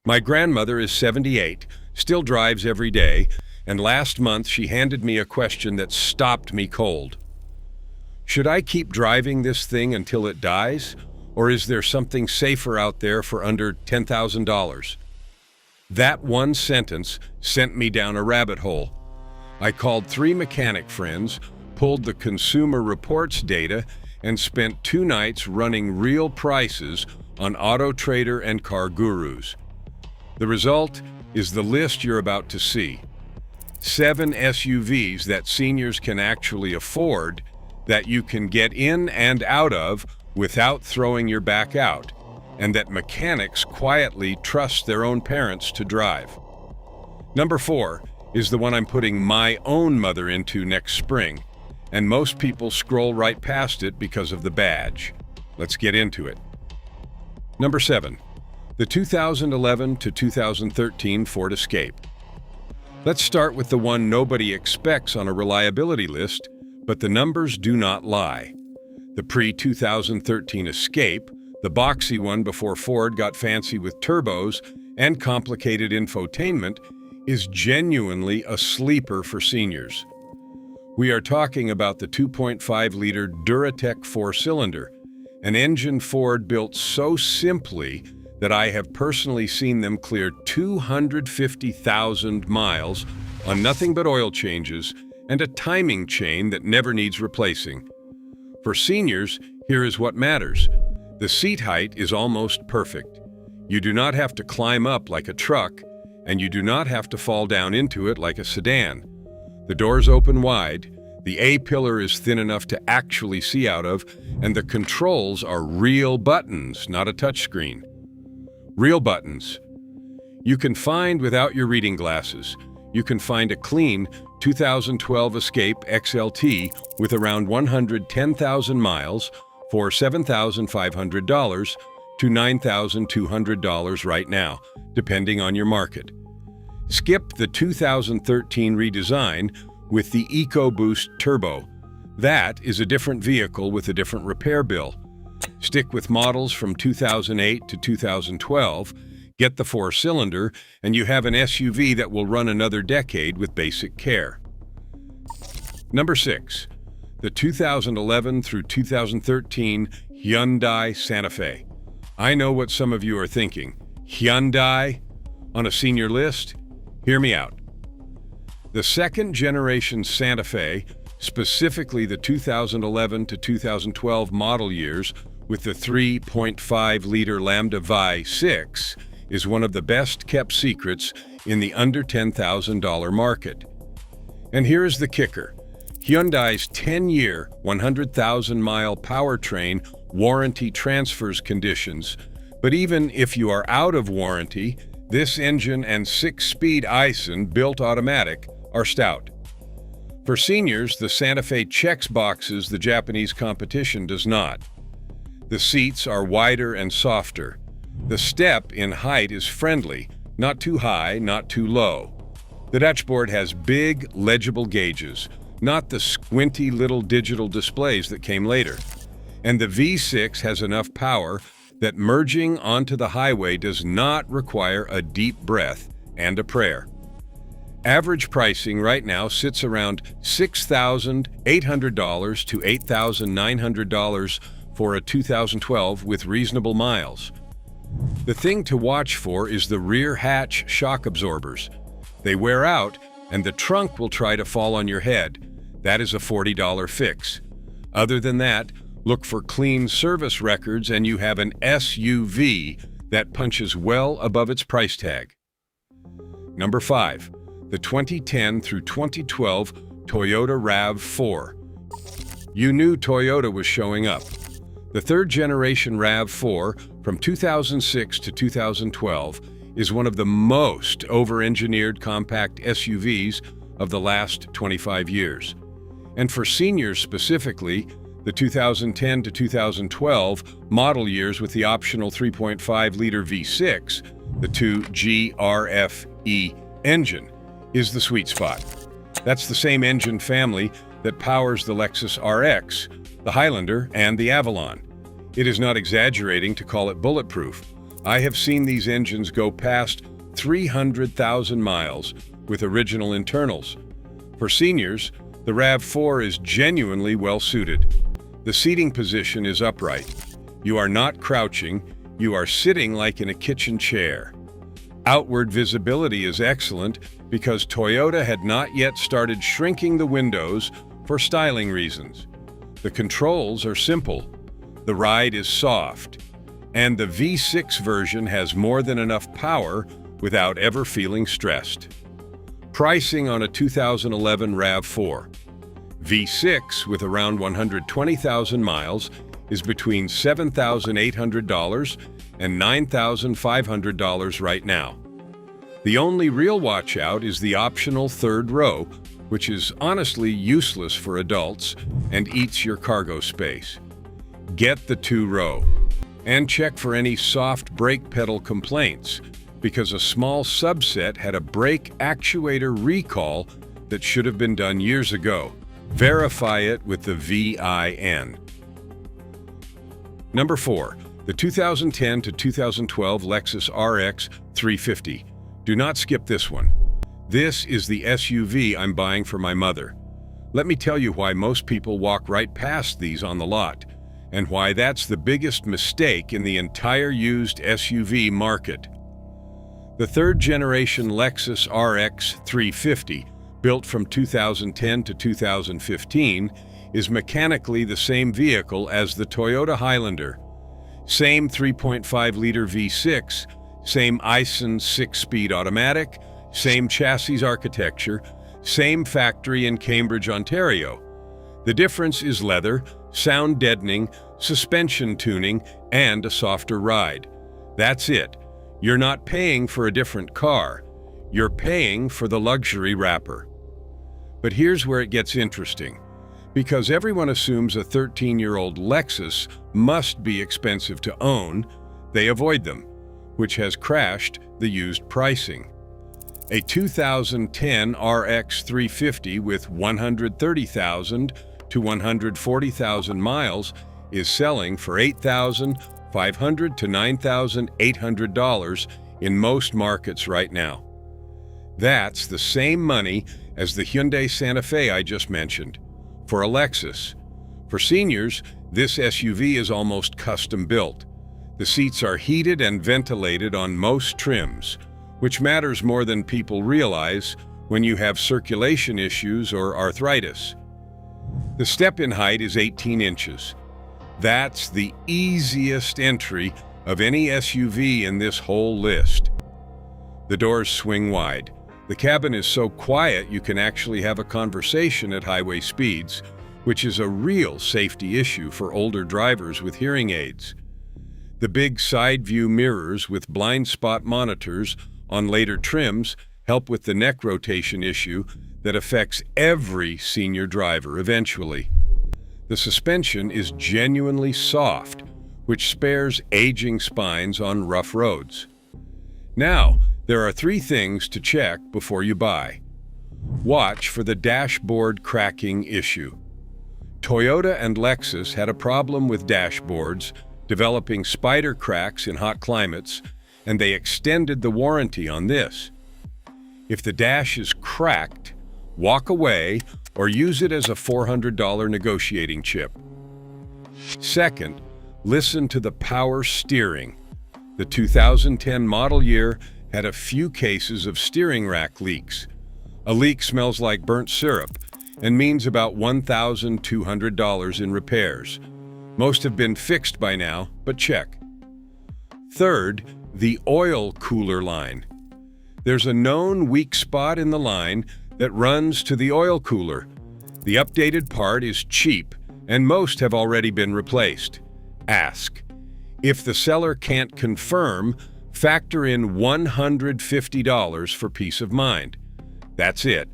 My grandmother is 78, still drives every day, and last month she handed me a question that stopped me cold. Should I keep driving this thing until it dies, or is there something safer out there for under $10,000? That one sentence sent me down a rabbit hole. I called 3 mechanic friends, pulled the Consumer Reports data, and spent 2 nights running real prices on Auto Trader and Car Gurus. The result is the list you're about to see. 7 SUVs that seniors can actually afford, that you can get in and out of without throwing your back out, and that mechanics quietly trust their own parents to drive. Number 4 is the one I'm putting my own mother into next spring, and most people scroll right past it because of the badge. Let's get into it. Number 7, the 2011 to 2013 Ford Escape. Let's start with the one nobody expects on a reliability list, but the numbers do not lie. The pre-2013 Escape, the boxy one before Ford got fancy with turbos and complicated infotainment, is genuinely a sleeper for seniors. We are talking about the 2.5-liter Duratec 4-cylinder, an engine Ford built so simply that I have personally seen them clear 250,000 miles on nothing but oil changes and a timing chain that never needs replacing. For seniors, here is what matters. The seat height is almost perfect. You do not have to climb up like a truck, and you do not have to fall down into it like a sedan. The doors open wide, the A-pillar is thin enough to actually see out of, and the controls are real buttons, not a touchscreen. Real buttons. You can find without your reading glasses. You can find a clean 2012 Escape XLT with around 110,000 miles for $7,500 to $9,200 right now, depending on your market. Skip the 2013 redesign with the EcoBoost Turbo. That is a different vehicle with a different repair bill. Stick with models from 2008 to 2012, get the 4-cylinder, and you have an SUV that will run another decade with basic care. Number 6, the 2011 through 2013 Hyundai Santa Fe. I know what some of you are thinking. Hyundai on a senior list? Hear me out. The second-generation Santa Fe, specifically the 2011 to 2012 model years with the 3.5-liter Lambda V6, is one of the best-kept secrets in the under $10,000 market. And here is the kicker. Hyundai's 10-year, 100,000-mile powertrain warranty transfers conditions, but even if you are out of warranty, this engine and 6-speed Aisin built automatic are stout. For seniors, the Santa Fe checks boxes the Japanese competition does not. The seats are wider and softer. The step in height is friendly, not too high, not too low. The dashboard has big, legible gauges, not the squinty little digital displays that came later. And the V6 has enough power that merging onto the highway does not require a deep breath and a prayer. Average pricing right now sits around $6,800 to $8,900 for a 2012 with reasonable miles. The thing to watch for is the rear hatch shock absorbers. They wear out, and the trunk will try to fall on your head. That is a $40 fix. Other than that, look for clean service records and you have an SUV that punches well above its price tag. Number 5, the 2010 through 2012 Toyota RAV4. You knew Toyota was showing up. The third-generation RAV4 from 2006 to 2012 is one of the most over-engineered compact SUVs of the last 25 years. And for seniors specifically, the 2010 to 2012 model years with the optional 3.5-liter V6, the 2GRFE engine, is the sweet spot. That's the same engine family that powers the Lexus RX, the Highlander, and the Avalon. It is not exaggerating to call it bulletproof. I have seen these engines go past 300,000 miles with original internals. For seniors, the RAV4 is genuinely well-suited. The seating position is upright. You are not crouching, you are sitting like in a kitchen chair. Outward visibility is excellent because Toyota had not yet started shrinking the windows for styling reasons. The controls are simple, the ride is soft, and the V6 version has more than enough power without ever feeling stressed. Pricing on a 2011 RAV4. V6 with around 120,000 miles is between $7,800 and $9,500 right now. The only real watch-out is the optional third row, which is honestly useless for adults and eats your cargo space. Get the two-row. And check for any soft brake pedal complaints, because a small subset had a brake actuator recall that should have been done years ago. Verify it with the VIN. Number 4. The 2010 to 2012 Lexus RX 350. Do not skip this one. This is the SUV I'm buying for my mother. Let me tell you why most people walk right past these on the lot, and why that's the biggest mistake in the entire used SUV market. The third-generation Lexus RX 350, built from 2010 to 2015, is mechanically the same vehicle as the Toyota Highlander. Same 3.5-liter V6, same Aisin 6-speed automatic, same chassis architecture, same factory in Cambridge, Ontario. The difference is leather, sound deadening, suspension tuning, and a softer ride. That's it. You're not paying for a different car. You're paying for the luxury wrapper. But here's where it gets interesting. Because everyone assumes a 13-year-old Lexus must be expensive to own, they avoid them, which has crashed the used pricing. A 2010 RX 350 with 130,000 to 140,000 miles is selling for $8,500 to $9,800 in most markets right now. That's the same money as the Hyundai Santa Fe I just mentioned. For a Lexus. For seniors, this SUV is almost custom-built. The seats are heated and ventilated on most trims, which matters more than people realize when you have circulation issues or arthritis. The step-in height is 18 inches. That's the easiest entry of any SUV in this whole list. The doors swing wide. The cabin is so quiet you can actually have a conversation at highway speeds, which is a real safety issue for older drivers with hearing aids. The big side view mirrors with blind spot monitors on later trims help with the neck rotation issue that affects every senior driver eventually. The suspension is genuinely soft, which spares aging spines on rough roads. Now, there are 3 things to check before you buy. Watch for the dashboard cracking issue. Toyota and Lexus had a problem with dashboards, developing spider cracks in hot climates, and they extended the warranty on this. If the dash is cracked, walk away or use it as a $400 negotiating chip. Second, listen to the power steering. The 2010 model year had a few cases of steering rack leaks. A leak smells like burnt syrup and means about $1,200 in repairs. Most have been fixed by now, but check. Third, the oil cooler line. There's a known weak spot in the line that runs to the oil cooler. The updated part is cheap, and most have already been replaced. Ask. If the seller can't confirm, factor in $150 for peace of mind. That's it.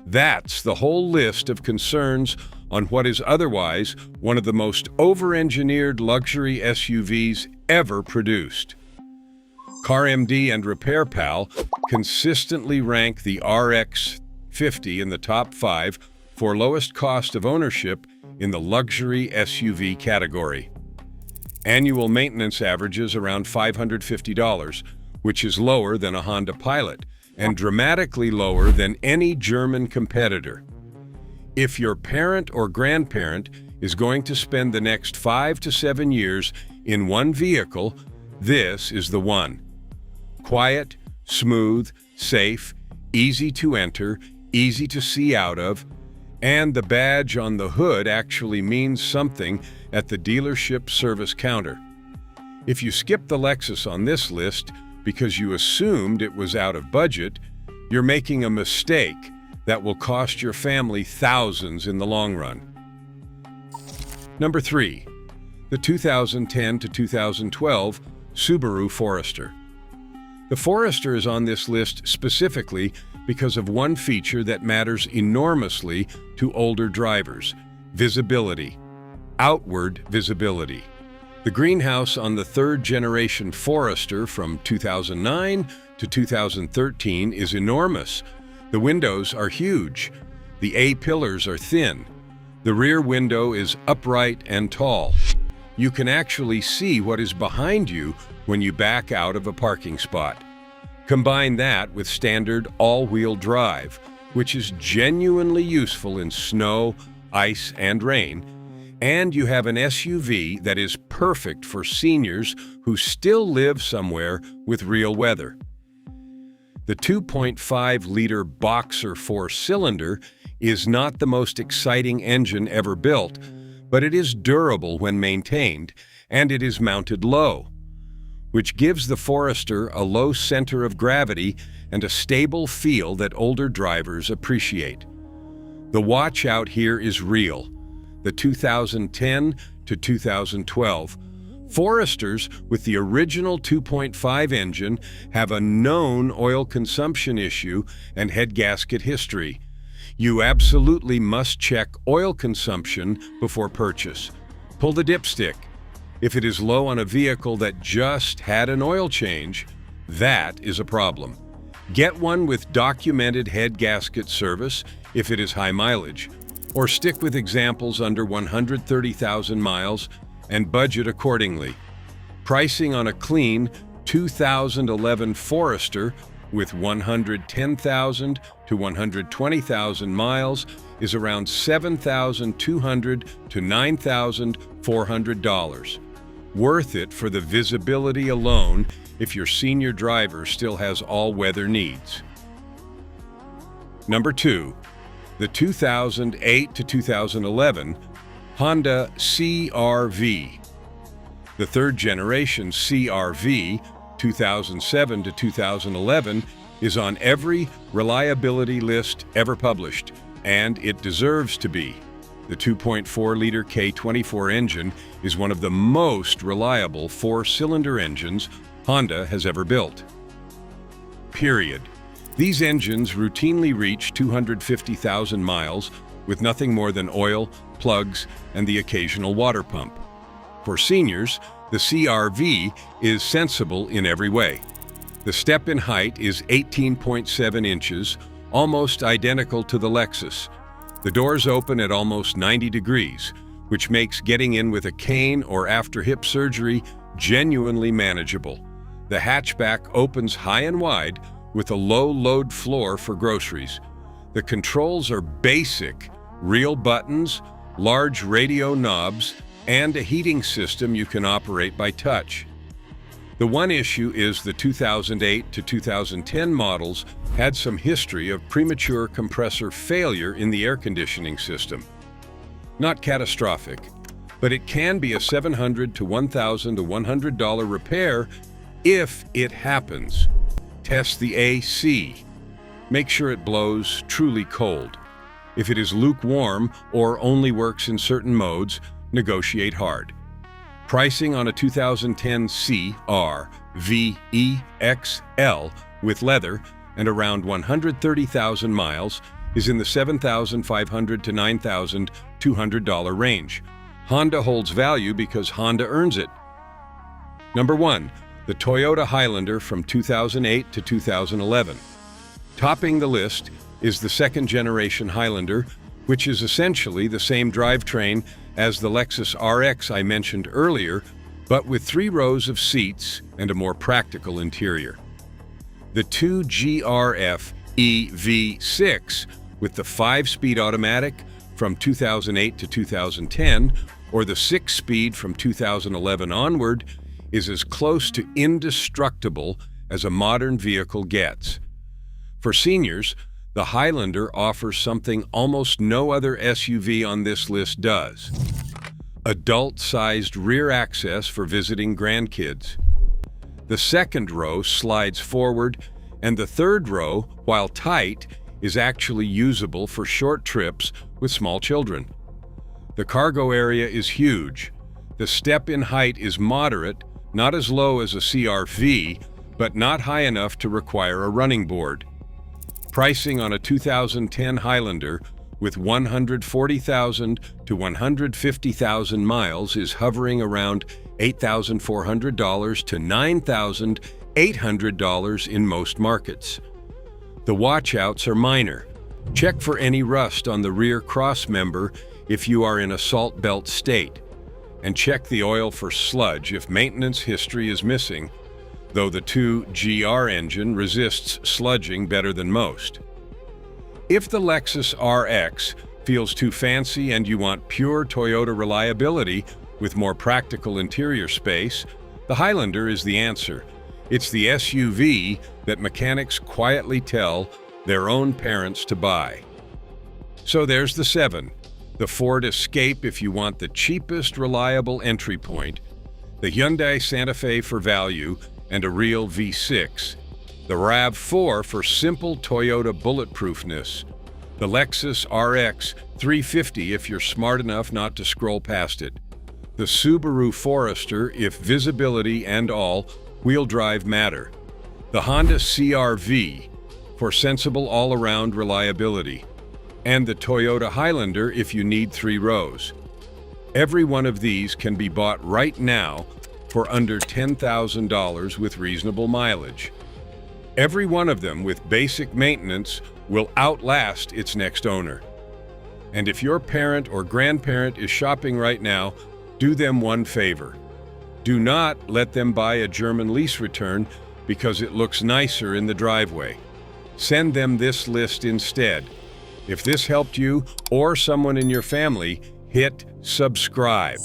That's the whole list of concerns on what is otherwise one of the most over-engineered luxury SUVs ever produced. CarMD and RepairPal consistently rank the RX 50 in the top 5 for lowest cost of ownership in the luxury SUV category. Annual maintenance averages around $550, which is lower than a Honda Pilot and dramatically lower than any German competitor. If your parent or grandparent is going to spend the next 5 to 7 years in one vehicle, this is the one. Quiet, smooth, safe, easy to enter, easy to see out of, and the badge on the hood actually means something at the dealership service counter. If you skip the Lexus on this list because you assumed it was out of budget, you're making a mistake that will cost your family thousands in the long run. Number 3, the 2010 to 2012 Subaru Forester. The Forester is on this list specifically because of one feature that matters enormously to older drivers: visibility, outward visibility. The greenhouse on the third-generation Forester from 2009 to 2013 is enormous. The windows are huge. The A-pillars are thin. The rear window is upright and tall. You can actually see what is behind you when you back out of a parking spot. Combine that with standard all-wheel drive, which is genuinely useful in snow, ice, and rain, and you have an SUV that is perfect for seniors who still live somewhere with real weather. The 2.5-liter Boxer 4-cylinder is not the most exciting engine ever built, but it is durable when maintained, and it is mounted low, which gives the Forester a low center of gravity and a stable feel that older drivers appreciate. The watch out here is real. The 2010 to 2012 Foresters with the original 2.5 engine have a known oil consumption issue and head gasket history. You absolutely must check oil consumption before purchase. Pull the dipstick. If it is low on a vehicle that just had an oil change, that is a problem. Get one with documented head gasket service if it is high mileage, or stick with examples under 130,000 miles and budget accordingly. Pricing on a clean 2011 Forester with 110,000 to 120,000 miles is around $7,200 to $9,400. Worth it for the visibility alone if your senior driver still has all-weather needs. Number 2, the 2008 to 2011 Honda CR-V. The third-generation CR-V, 2007 to 2011, is on every reliability list ever published, and it deserves to be. The 2.4-liter K24 engine is one of the most reliable four-cylinder engines Honda has ever built. Period. These engines routinely reach 250,000 miles with nothing more than oil, plugs, and the occasional water pump. For seniors, the CR-V is sensible in every way. The step in height is 18.7 inches, almost identical to the Lexus. The doors open at almost 90 degrees, which makes getting in with a cane or after hip surgery genuinely manageable. The hatchback opens high and wide with a low-load floor for groceries. The controls are basic: real buttons, large radio knobs, and a heating system you can operate by touch. The one issue is the 2008 to 2010 models had some history of premature compressor failure in the air conditioning system. Not catastrophic, but it can be a $700 to $1,100 repair if it happens. Test the AC. Make sure it blows truly cold. If it is lukewarm or only works in certain modes, negotiate hard. Pricing on a 2010 CR-V EXL with leather and around 130,000 miles is in the $7,500 to $9,200 range. Honda holds value because Honda earns it. Number 1, the Toyota Highlander from 2008 to 2011. Topping the list is the second-generation Highlander, which is essentially the same drivetrain as the Lexus RX I mentioned earlier, but with 3 rows of seats and a more practical interior. The 2GRF EV6 with the 5-speed automatic from 2008 to 2010, or the 6-speed from 2011 onward, is as close to indestructible as a modern vehicle gets. For seniors, the Highlander offers something almost no other SUV on this list does: adult-sized rear access for visiting grandkids. The second row slides forward, and the third row, while tight, is actually usable for short trips with small children. The cargo area is huge. The step in height is moderate, not as low as a CR-V, but not high enough to require a running board. Pricing on a 2010 Highlander with 140,000 to 150,000 miles is hovering around $8,400 to $9,800 in most markets. The watchouts are minor. Check for any rust on the rear crossmember if you are in a salt belt state, and check the oil for sludge if maintenance history is missing, though the 2GR engine resists sludging better than most. If the Lexus RX feels too fancy and you want pure Toyota reliability with more practical interior space, the Highlander is the answer. It's the SUV that mechanics quietly tell their own parents to buy. So there's the 7. The Ford Escape if you want the cheapest reliable entry point, the Hyundai Santa Fe for value and a real V6, the RAV4 for simple Toyota bulletproofness, the Lexus RX 350 if you're smart enough not to scroll past it, the Subaru Forester if visibility and all-wheel drive matter, the Honda CR-V for sensible all-around reliability, and the Toyota Highlander if you need 3 rows. Every one of these can be bought right now for under $10,000 with reasonable mileage. Every one of them with basic maintenance will outlast its next owner. And if your parent or grandparent is shopping right now, do them one favor. Do not let them buy a German lease return because it looks nicer in the driveway. Send them this list instead. If this helped you or someone in your family, hit subscribe.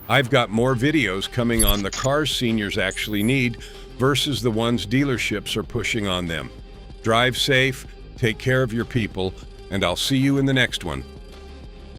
I've got more videos coming on the cars seniors actually need versus the ones dealerships are pushing on them. Drive safe, take care of your people, and I'll see you in the next one.